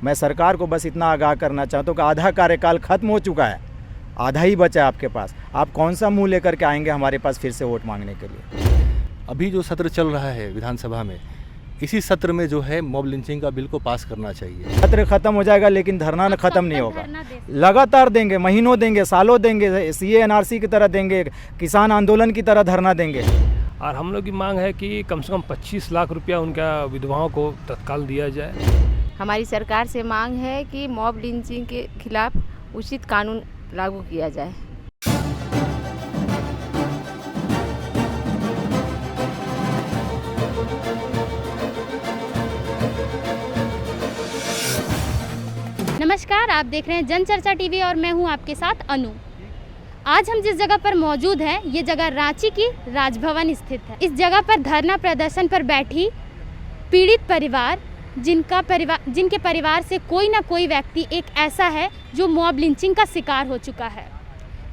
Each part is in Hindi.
मैं सरकार को बस इतना आगाह करना चाहता हूँ कि आधा कार्यकाल खत्म हो चुका है, आधा ही बचा है आपके पास। आप कौन सा मुंह लेकर के आएंगे हमारे पास फिर से वोट मांगने के लिए? अभी जो सत्र चल रहा है विधानसभा में, इसी सत्र में जो है मॉब लिंचिंग का बिल को पास करना चाहिए। सत्र खत्म हो जाएगा लेकिन धरना न खत्म नहीं होगा। लगातार देंगे, महीनों देंगे, सालों देंगे, सीए एनआरसी की तरह देंगे, किसान आंदोलन की तरह धरना देंगे। और हम लोग की मांग है कि कम से कम 25 लाख रुपया उनका विधवाओं को तत्काल दिया जाए। हमारी सरकार से मांग है कि मॉब लिंचिंग के खिलाफ उचित कानून लागू किया जाए। नमस्कार, आप देख रहे हैं जनचर्चा टीवी और मैं हूं आपके साथ अनु। आज हम जिस जगह पर मौजूद हैं ये जगह रांची की राजभवन स्थित है। इस जगह पर धरना प्रदर्शन पर बैठी पीड़ित परिवार, जिनके परिवार से कोई ना कोई व्यक्ति एक ऐसा है जो मॉब लिंचिंग का शिकार हो चुका है।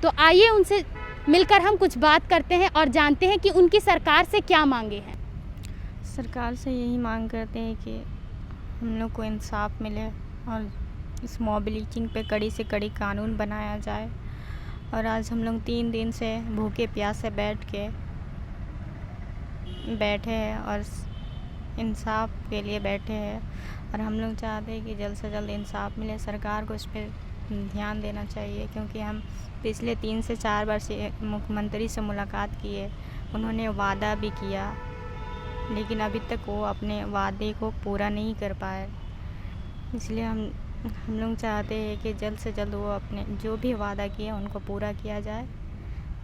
तो आइए उनसे मिलकर हम कुछ बात करते हैं और जानते हैं कि उनकी सरकार से क्या मांगे हैं। सरकार से यही मांग करते हैं कि हम लोग को इंसाफ मिले और इस मॉब लिंचिंग पे कड़ी से कड़ी कानून बनाया जाए। और आज हम लोग 3 दिन से भूखे प्यासे बैठे हैं और इंसाफ के लिए बैठे हैं। और हम लोग चाहते हैं कि जल्द से जल्द इंसाफ मिले। सरकार को इस पर ध्यान देना चाहिए, क्योंकि हम पिछले 3 से 4 बार से मुख्यमंत्री से मुलाकात किए। उन्होंने वादा भी किया, लेकिन अभी तक वो अपने वादे को पूरा नहीं कर पाए। इसलिए हम लोग चाहते हैं कि जल्द से जल्द वो अपने जो भी वादा किया उनको पूरा किया जाए।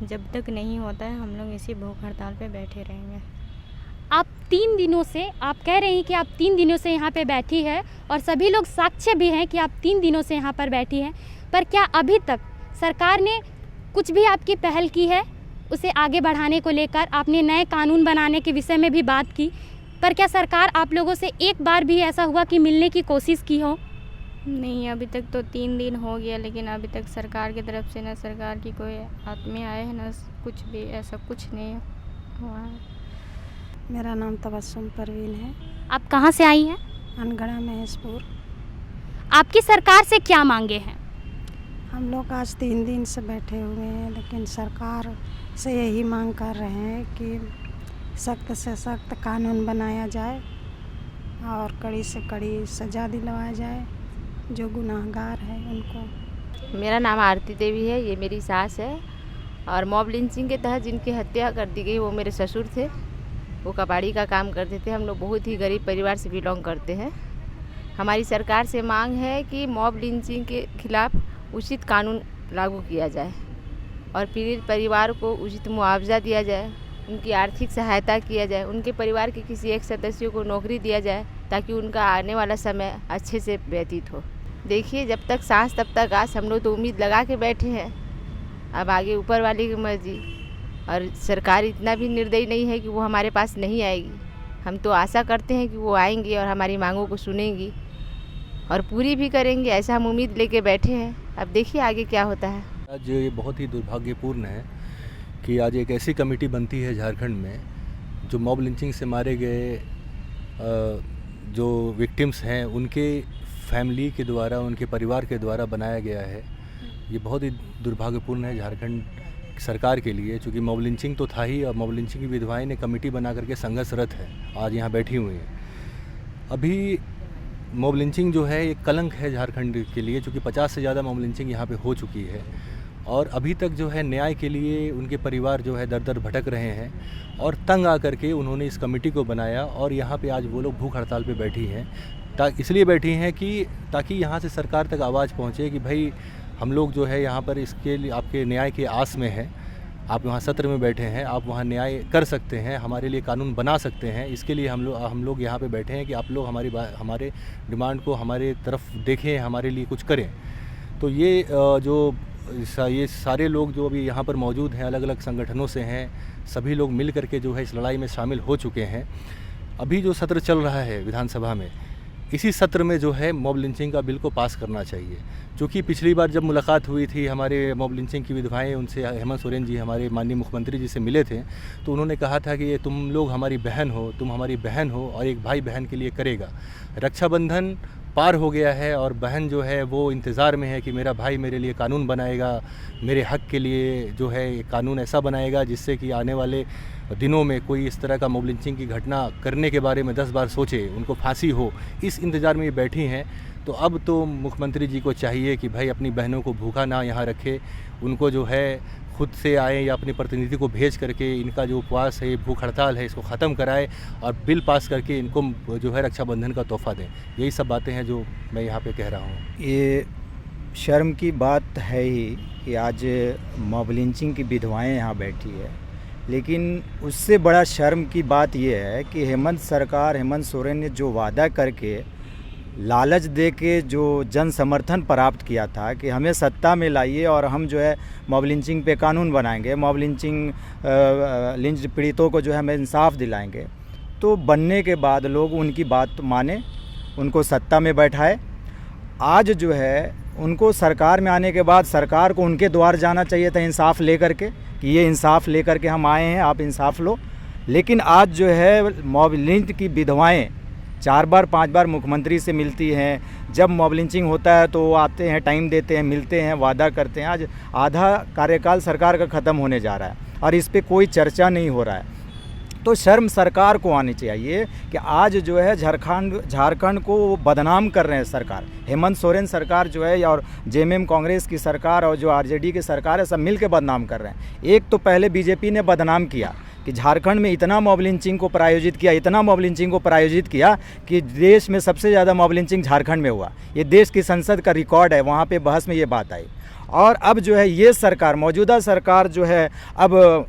जब तक नहीं होता है हम लोग इसी भूख हड़ताल पे बैठे रहेंगे। आप 3 दिनों से, आप कह रही हैं कि आप 3 दिनों से यहाँ पे बैठी है और सभी लोग साक्ष्य भी हैं कि आप 3 दिनों से यहाँ पर बैठी हैं, पर क्या अभी तक सरकार ने कुछ भी आपकी पहल की है उसे आगे बढ़ाने को लेकर? आपने नए कानून बनाने के विषय में भी बात की, पर क्या सरकार आप लोगों से एक बार भी ऐसा हुआ कि मिलने की कोशिश की हो? नहीं, अभी तक तो 3 दिन हो गया, लेकिन अभी तक सरकार की तरफ से ना सरकार की कोई आदमी आए हैं, ना कुछ भी ऐसा कुछ नहीं हुआ है। मेरा नाम तबस्सुम परवीन है। आप कहाँ से आई हैं? अनगढ़ा महेशपुर। आपकी सरकार से क्या मांगे हैं? हम लोग आज 3 दिन से बैठे हुए हैं, लेकिन सरकार से यही मांग कर रहे हैं कि सख्त से सख्त कानून बनाया जाए और कड़ी से कड़ी सज़ा दिलवाया जाए जो गुनाहगार है उनको। मेरा नाम आरती देवी है, ये मेरी सास है। और मॉब लिंचिंग के तहत जिनकी हत्या कर दी गई वो मेरे ससुर थे। वो कबाड़ी का काम करते थे। हम लोग बहुत ही गरीब परिवार से बिलोंग करते हैं। हमारी सरकार से मांग है कि मॉब लिंचिंग के खिलाफ उचित कानून लागू किया जाए और पीड़ित परिवार को उचित मुआवजा दिया जाए, उनकी आर्थिक सहायता किया जाए, उनके परिवार के किसी एक सदस्य को नौकरी दिया जाए ताकि उनका आने वाला समय अच्छे से व्यतीत हो। देखिए, जब तक सांस तब तक आस। हम लोग तो उम्मीद लगा के बैठे हैं, अब आगे ऊपर वाले की मर्जी। और सरकार इतना भी निर्दयी नहीं है कि वो हमारे पास नहीं आएगी। हम तो आशा करते हैं कि वो आएंगी और हमारी मांगों को सुनेंगी और पूरी भी करेंगे, ऐसा हम उम्मीद लेके बैठे हैं। अब देखिए आगे क्या होता है। आज ये बहुत ही दुर्भाग्यपूर्ण है कि आज एक ऐसी कमेटी बनती है झारखंड में जो मॉब लिंचिंग से मारे गए जो विक्टिम्स हैं उनके फैमिली के द्वारा, उनके परिवार के द्वारा बनाया गया है। ये बहुत ही दुर्भाग्यपूर्ण है झारखंड सरकार के लिए, चूँकि मॉब लिंचिंग तो था ही और मॉब लिंचिंग की विधवाएं ने कमेटी बना करके संघर्षरत है, आज यहाँ बैठी हुई हैं। अभी मॉब लिंचिंग जो है एक कलंक है झारखंड के लिए, चूँकि 50 से ज़्यादा मॉब लिंचिंग यहाँ पे हो चुकी है और अभी तक जो है न्याय के लिए उनके परिवार जो है दर दर भटक रहे हैं। और तंग आकर के उन्होंने इस कमेटी को बनाया और यहाँ पे आज वो लोग भूख हड़ताल पे बैठी हैं। इसलिए बैठी हैं कि ताकि यहाँ से सरकार तक आवाज़ पहुँचे कि भाई हम लोग जो है यहाँ पर इसके लिए आपके न्याय के आस में हैं। आप वहाँ सत्र में बैठे हैं, आप वहाँ न्याय कर सकते हैं, हमारे लिए कानून बना सकते हैं। इसके लिए हम लोग यहाँ पे बैठे हैं कि आप लोग हमारे डिमांड को हमारे तरफ देखें, हमारे लिए कुछ करें। तो ये सारे लोग जो अभी यहाँ पर मौजूद हैं अलग अलग संगठनों से हैं, सभी लोग मिल करके जो है इस लड़ाई में शामिल हो चुके हैं। अभी जो सत्र चल रहा है विधानसभा में, इसी सत्र में जो है मॉब लिंचिंग का बिल को पास करना चाहिए। क्योंकि पिछली बार जब मुलाकात हुई थी हमारे मॉब लिंचिंग की विधवाएं, उनसे हेमंत सोरेन जी हमारे माननीय मुख्यमंत्री जी से मिले थे, तो उन्होंने कहा था कि ये तुम लोग हमारी बहन हो, तुम हमारी बहन हो और एक भाई बहन के लिए करेगा। रक्षाबंधन पार हो गया है और बहन जो है वो इंतज़ार में है कि मेरा भाई मेरे लिए कानून बनाएगा, मेरे हक़ के लिए जो है ये कानून ऐसा बनाएगा जिससे कि आने वाले दिनों में कोई इस तरह का मॉब लिंचिंग की घटना करने के बारे में 10 बार सोचे, उनको फांसी हो, इस इंतज़ार में ये बैठी हैं। तो अब तो मुख्यमंत्री जी को चाहिए कि भाई अपनी बहनों को भूखा ना यहाँ रखे, उनको जो है खुद से आए या अपने प्रतिनिधि को भेज करके इनका जो उपवास है, भूख हड़ताल है, इसको ख़त्म कराए और बिल पास करके इनको जो है रक्षाबंधन का तोहफ़ा दें। यही सब बातें हैं जो मैं यहाँ पे कह रहा हूँ। ये शर्म की बात है ही कि आज मॉब लिंचिंग की विधवाएँ यहाँ बैठी है, लेकिन उससे बड़ा शर्म की बात ये है कि हेमंत सोरेन ने जो वादा करके लालच दे के जो जन समर्थन प्राप्त किया था कि हमें सत्ता में लाइए और हम जो है मॉब लिंचिंग पे कानून बनाएंगे, मॉब लिंचिंग लिंच पीड़ितों को जो है हमें इंसाफ दिलाएंगे, तो बनने के बाद लोग उनकी बात माने, उनको सत्ता में बैठाए। आज जो है उनको सरकार में आने के बाद सरकार को उनके द्वार जाना चाहिए था इंसाफ लेकर के कि ये इंसाफ लेकर के हम आए हैं, आप इंसाफ लो। लेकिन आज जो है मॉब लिंच की विधवाएँ 4 बार 5 बार मुख्यमंत्री से मिलती हैं। जब मॉब लिंचिंग होता है तो वो आते हैं, टाइम देते हैं, मिलते हैं, वादा करते हैं। आज आधा कार्यकाल सरकार का ख़त्म होने जा रहा है और इस पे कोई चर्चा नहीं हो रहा है। तो शर्म सरकार को आनी चाहिए कि आज जो है झारखंड को वो बदनाम कर रहे हैं सरकार। हेमंत सोरेन सरकार जो है और जेएमएम कांग्रेस की सरकार और जो आरजेडी की सरकार है, सब मिल के बदनाम कर रहे हैं। एक तो पहले बीजेपी ने बदनाम किया कि झारखंड में इतना मॉब लिंचिंग को प्रायोजित किया कि देश में सबसे ज़्यादा मॉब लिंचिंग झारखंड में हुआ। ये देश की संसद का रिकॉर्ड है, वहाँ पे बहस में ये बात आई। और अब जो है ये सरकार, मौजूदा सरकार जो है, अब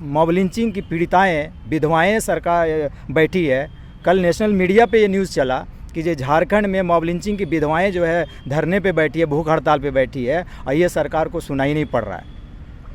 मॉब लिंचिंग की पीड़िताएँ विधवाएँ सरकार बैठी है। कल नेशनल मीडिया पे ये न्यूज़ चला कि जो झारखंड में मॉब लिंचिंग की विधवाएँ जो है धरने पे बैठी है, भूख हड़ताल पे बैठी है और ये सरकार को सुनाई नहीं पड़ रहा है।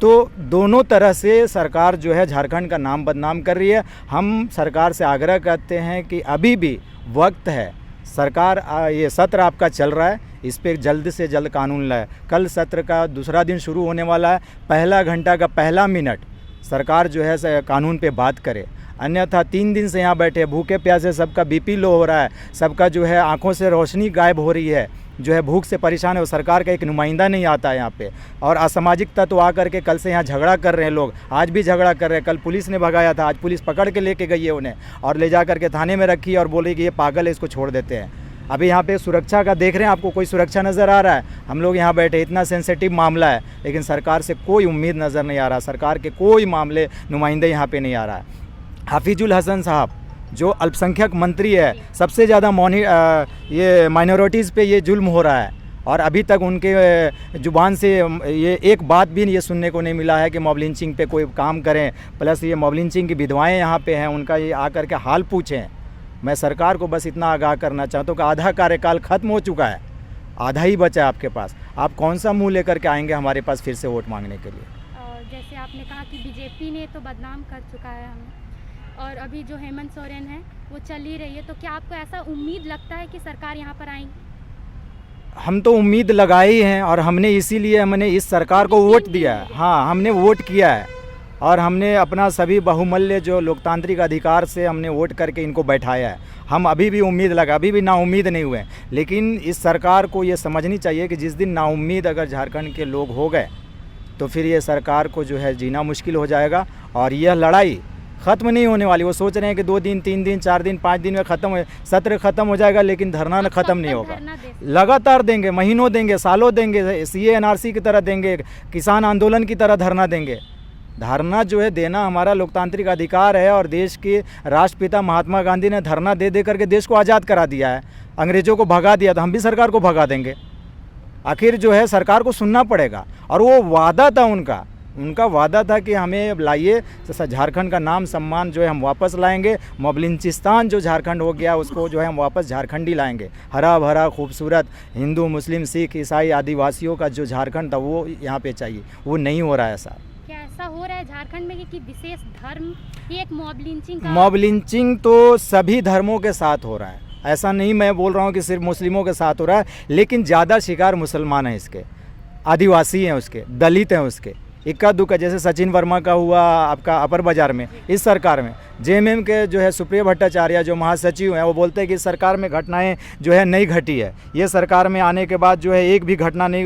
तो दोनों तरह से सरकार जो है झारखंड का नाम बदनाम कर रही है। हम सरकार से आग्रह करते हैं कि अभी भी वक्त है, सरकार ये सत्र आपका चल रहा है, इस पर जल्द से जल्द कानून लाए। कल सत्र का दूसरा दिन शुरू होने वाला है, पहला घंटा का पहला मिनट सरकार जो है कानून पे बात करे। अन्यथा 3 दिन से यहाँ बैठे भूखे प्यासे, सबका बीपी लो हो रहा है, सबका जो है आंखों से रोशनी गायब हो रही है, जो है भूख से परेशान है। वो सरकार का एक नुमाइंदा नहीं आता है यहाँ पे और असामाजिक तत्व आकर के कल से यहाँ झगड़ा कर रहे हैं लोग, आज भी झगड़ा कर रहे हैं। कल पुलिस ने भगाया था, आज पुलिस पकड़ के लेके गई है उन्हें और ले जा करके थाने में रखी और बोले कि ये पागल है, इसको छोड़ देते हैं। अभी यहाँ पे सुरक्षा का देख रहे हैं, आपको कोई सुरक्षा नज़र आ रहा है? हम लोग यहाँ बैठे, इतना सेंसिटिव मामला है, लेकिन सरकार से कोई उम्मीद नज़र नहीं आ रहा, सरकार के कोई मामले नुमाइंदे यहाँ पे नहीं आ रहा है। हाफिजुल हसन साहब जो अल्पसंख्यक मंत्री है, सबसे ज़्यादा ये माइनॉरिटीज़ पे ये जुल्म हो रहा है और अभी तक उनके ज़ुबान से ये एक बात भी ये सुनने को नहीं मिला है कि मॉब लिंचिंग पे कोई काम करें। प्लस ये मॉब लिंचिंग की विधवाएँ यहाँ पे हैं, उनका ये आकर के हाल पूछें। मैं सरकार को बस इतना आगाह करना चाहता हूँ कि आधा कार्यकाल ख़त्म हो चुका है, आधा ही बचा है आपके पास। आप कौन सा मुँह लेकर के आएंगे हमारे पास फिर से वोट मांगने के लिए? जैसे आपने कहा कि बीजेपी ने तो बदनाम कर चुका है हमें, और अभी जो हेमंत सोरेन है वो चल ही रही है, तो क्या आपको ऐसा उम्मीद लगता है कि सरकार यहाँ पर आएगी? हम तो उम्मीद लगाई हैं और हमने इसीलिए इस सरकार को वोट दिया है। हाँ, हमने वोट किया है और हमने अपना सभी बहुमूल्य जो लोकतांत्रिक अधिकार से हमने वोट करके इनको बैठाया है। हम अभी भी उम्मीद लगा, अभी भी नाउम्मीद नहीं हुए, लेकिन इस सरकार को ये समझनी चाहिए कि जिस दिन नाउम्मीद अगर झारखंड के लोग हो गए तो फिर ये सरकार को जो है जीना मुश्किल हो जाएगा और यह लड़ाई ख़त्म नहीं होने वाली। वो सोच रहे हैं कि 2 दिन 3 दिन 4 दिन 5 दिन में सत्र ख़त्म हो जाएगा, लेकिन धरना ख़त्म नहीं होगा। लगातार देंगे, महीनों देंगे, सालों देंगे, CA NRC की तरह देंगे, किसान आंदोलन की तरह धरना देंगे। धरना जो है देना हमारा लोकतांत्रिक अधिकार है और देश के राष्ट्रपिता महात्मा गांधी ने धरना दे करके देश को आज़ाद करा दिया है, अंग्रेज़ों को भगा दिया, तो हम भी सरकार को भगा देंगे। आखिर जो है सरकार को सुनना पड़ेगा और वो वादा था उनका वादा था कि हमें लाइए झारखंड का नाम सम्मान जो है हम वापस लाएंगे। मॉब लिंचिस्तान जो झारखंड हो गया उसको जो है हम वापस झारखंड ही लाएंगे। हरा भरा खूबसूरत हिंदू मुस्लिम सिख ईसाई आदिवासियों का जो झारखंड था वो यहाँ पे चाहिए, वो नहीं हो रहा है साहब। क्या ऐसा हो रहा है झारखंड में कि विशेष धर्म ही एक मॉब लिंचिंग तो सभी धर्मों के साथ हो रहा है, ऐसा नहीं मैं बोल रहा हूँ कि सिर्फ मुस्लिमों के साथ हो रहा है, लेकिन ज़्यादा शिकार मुसलमान हैं इसके, आदिवासी हैं उसके, दलित हैं उसके, इक्का दुक्का, जैसे सचिन वर्मा का हुआ आपका अपर बाजार में, इस सरकार में जेएमएम के जो है सुप्रिया भट्टाचार्य जो महासचिव हैं, वो बोलते हैं कि इस सरकार में घटनाएं जो है नहीं घटी है। ये सरकार में आने के बाद जो है एक भी घटना नहीं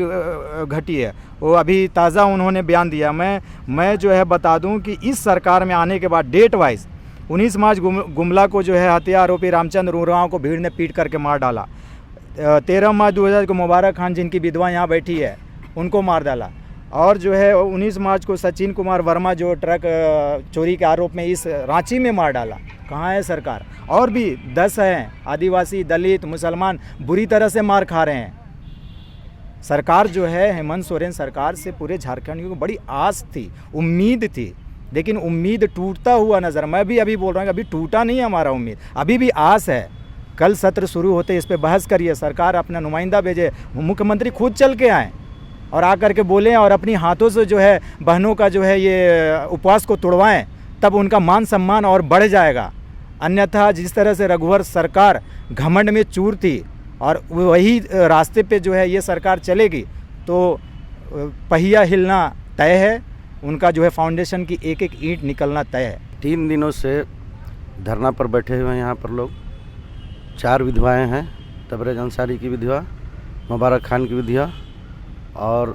घटी है। वो अभी ताज़ा उन्होंने बयान दिया। मैं जो है बता दूं कि इस सरकार में आने के बाद डेट वाइज 19 मार्च गुमला को जो है हत्या आरोपी रामचंद्र उरांव को भीड़ ने पीट करके मार डाला। 13 मार्च 2000 को मुबारक खान जिनकी विधवा यहाँ बैठी है उनको मार डाला। और जो है 19 मार्च को सचिन कुमार वर्मा जो ट्रक चोरी के आरोप में इस रांची में मार डाला। कहाँ है सरकार? और भी 10 हैं आदिवासी, दलित, मुसलमान बुरी तरह से मार खा रहे हैं। सरकार जो है हेमंत सोरेन सरकार से पूरे झारखंड को बड़ी आस थी, उम्मीद थी, लेकिन उम्मीद टूटता हुआ नज़र। मैं भी अभी बोल रहा हूँ अभी टूटा नहीं हमारा उम्मीद, अभी भी आस है। कल सत्र शुरू होते इस पे बहस करिए, सरकार अपना नुमाइंदा भेजे, मुख्यमंत्री खुद चल के आएँ और आकर के बोलें और अपनी हाथों से जो है बहनों का जो है ये उपवास को तोड़वाएं, तब उनका मान सम्मान और बढ़ जाएगा। अन्यथा जिस तरह से रघुवर सरकार घमंड में चूर थी और वही रास्ते पे जो है ये सरकार चलेगी तो पहिया हिलना तय है, उनका जो है फाउंडेशन की एक एक ईंट निकलना तय है। 3 दिनों से धरना पर बैठे हुए हैं यहाँ पर लोग। 4 विधवाएं हैं, तबरेज अंसारी की विधवा, मुबारक खान की विधवा और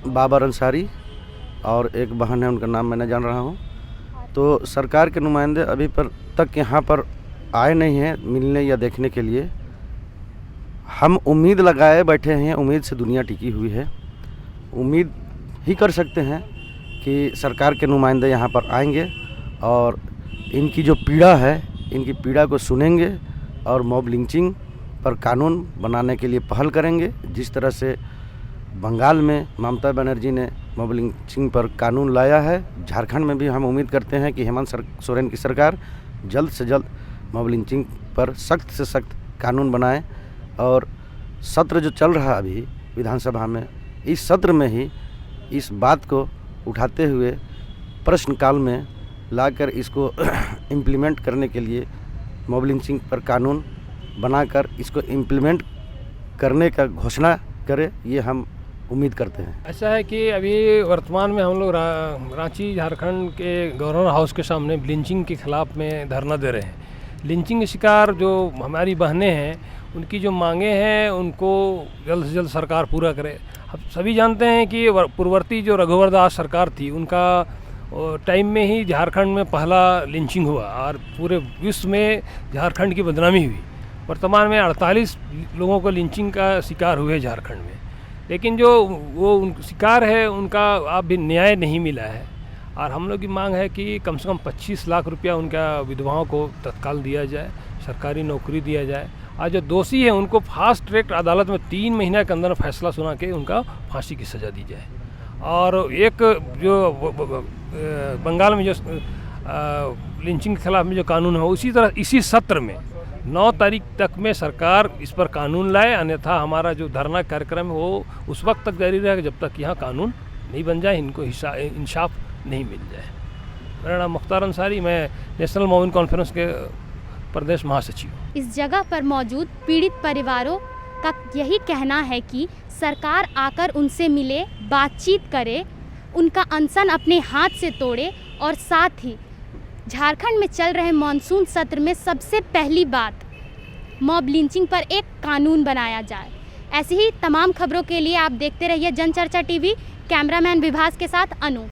बाबर अंसारी और एक बहन है, उनका नाम मैं नहीं जान रहा हूँ। तो सरकार के नुमाइंदे अभी पर तक यहाँ पर आए नहीं हैं मिलने या देखने के लिए। हम उम्मीद लगाए बैठे हैं, उम्मीद से दुनिया टिकी हुई है। उम्मीद ही कर सकते हैं कि सरकार के नुमाइंदे यहाँ पर आएंगे और इनकी जो पीड़ा है, इनकी पीड़ा को सुनेंगे और मॉब लिंचिंग पर कानून बनाने के लिए पहल करेंगे। जिस तरह से बंगाल में ममता बनर्जी ने मॉब लिंचिंग पर कानून लाया है, झारखंड में भी हम उम्मीद करते हैं कि हेमंत सोरेन की सरकार जल्द से जल्द मॉब लिंचिंग पर सख्त से सख्त कानून बनाए। और सत्र जो चल रहा है अभी विधानसभा में, इस सत्र में ही इस बात को उठाते हुए प्रश्नकाल में लाकर इसको इम्प्लीमेंट करने के लिए मॉब लिंचिंग पर कानून बनाकर इसको इम्प्लीमेंट करने का घोषणा करे, ये हम उम्मीद करते हैं। ऐसा है कि अभी वर्तमान में हम लोग रांची झारखंड के गवर्नर हाउस के सामने लिंचिंग के खिलाफ में धरना दे रहे हैं। लिंचिंग के शिकार जो हमारी बहनें हैं, उनकी जो मांगे हैं उनको जल्द से जल्द सरकार पूरा करे। अब सभी जानते हैं कि पूर्ववर्ती जो रघुवर दास सरकार थी, उनका टाइम में ही झारखंड में पहला लिंचिंग हुआ और पूरे विश्व में झारखंड की बदनामी हुई। वर्तमान में 48 लोगों को लिंचिंग का शिकार हुए झारखंड में, लेकिन जो वो शिकार है उनका अब भी न्याय नहीं मिला है। और हम लोग की मांग है कि कम से कम 25 लाख रुपया उनका विधवाओं को तत्काल दिया जाए, सरकारी नौकरी दिया जाए। और जो दोषी है उनको फास्ट ट्रैक अदालत में 3 महीने के अंदर फैसला सुना के उनका फांसी की सज़ा दी जाए। और एक जो बंगाल में जो लिंचिंग के खिलाफ में जो कानून है, उसी तरह इसी सत्र में 9 तारीख तक में सरकार इस पर कानून लाए, अन्यथा हमारा जो धरना कार्यक्रम है वो उस वक्त तक जारी रहेगा जब तक यहाँ कानून नहीं बन जाए, इनको इंसाफ नहीं मिल जाए। मेरा नाम मुख्तार अंसारी, मैं नेशनल मोमिन कॉन्फ्रेंस के प्रदेश महासचिव। इस जगह पर मौजूद पीड़ित परिवारों का यही कहना है कि सरकार आकर उनसे मिले, बातचीत करे, उनका अनशन अपने हाथ से तोड़े और साथ ही झारखंड में चल रहे मानसून सत्र में सबसे पहली बात मॉब लिंचिंग पर एक कानून बनाया जाए। ऐसी ही तमाम खबरों के लिए आप देखते रहिए जनचर्चा टीवी। कैमरामैन विभास के साथ अनु।